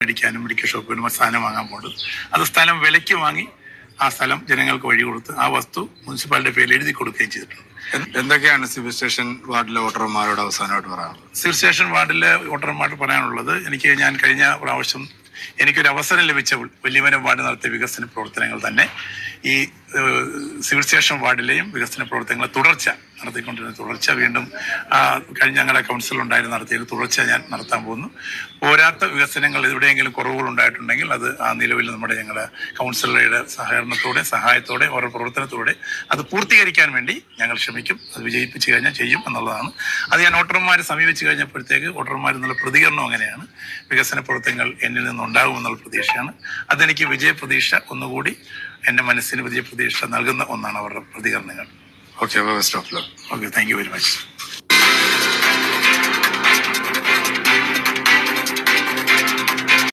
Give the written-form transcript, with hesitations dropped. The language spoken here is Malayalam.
മേടിക്കാനും മെഡിക്കൽ ഷോപ്പിലും സാധനം വാങ്ങാൻ പോകുന്നത്. അത് സ്ഥലം വിലയ്ക്ക് വാങ്ങി ആ സ്ഥലം ജനങ്ങൾക്ക് വഴി കൊടുത്ത് ആ വസ്തു മുനിസിപ്പാലിറ്റി പേരിൽ എഴുതി കൊടുക്കുകയും ചെയ്തിട്ടുണ്ട്. എന്തൊക്കെയാണ് സിവിൽ സ്റ്റേഷൻ വാർഡിലെ വോട്ടർമാരോട് അവസാനമായിട്ട് പറയാനുള്ളത്? സിവിൽ സ്റ്റേഷൻ വാർഡിലെ വോട്ടർമാരോട് പറയാനുള്ളത്, ഞാൻ കഴിഞ്ഞ പ്രാവശ്യം എനിക്കൊരു അവസരം ലഭിച്ച വല്യമനം വാർഡ് നടത്തിയ വികസന പ്രവർത്തനങ്ങൾ തന്നെ ഈ സിവിൽ സ്റ്റേഷൻ വാർഡിലെയും വികസന പ്രവർത്തനങ്ങൾ നടത്തിക്കൊണ്ടിരുന്ന വീണ്ടും കഴിഞ്ഞ ഞങ്ങളുടെ കൗൺസിലുണ്ടായിരുന്നു നടത്തിയ തുടർച്ച ഞാൻ നടത്താൻ പോകുന്നു. പോരാത്ത വികസനങ്ങൾ എവിടെയെങ്കിലും കുറവുകൾ ഉണ്ടായിട്ടുണ്ടെങ്കിൽ അത് ആ നിലവിൽ ഞങ്ങളുടെ കൗൺസിലറുടെ സഹായത്തോടെ ഓരോ പ്രവർത്തനത്തോടെ അത് പൂർത്തീകരിക്കാൻ വേണ്ടി ഞങ്ങൾ ശ്രമിക്കും. അത് വിജയിപ്പിച്ചു കഴിഞ്ഞാൽ ചെയ്യും എന്നുള്ളതാണ്. അത് ഞാൻ വോട്ടർമാരെ സമീപിച്ചു കഴിഞ്ഞപ്പോഴത്തേക്ക് വോട്ടർമാർ എന്നുള്ള പ്രതികരണം അങ്ങനെയാണ്. വികസന പ്രവർത്തനങ്ങൾ എന്നിൽ നിന്നുണ്ടാകുമെന്നുള്ള പ്രതീക്ഷയാണ്. അതെനിക്ക് വിജയപ്രതീക്ഷ ഒന്നുകൂടി എൻ്റെ മനസ്സിന് വിജയപ്രതീക്ഷ നൽകുന്ന ഒന്നാണ് അവരുടെ പ്രതികരണങ്ങൾ. Okay, best of luck. Okay, thank you very much.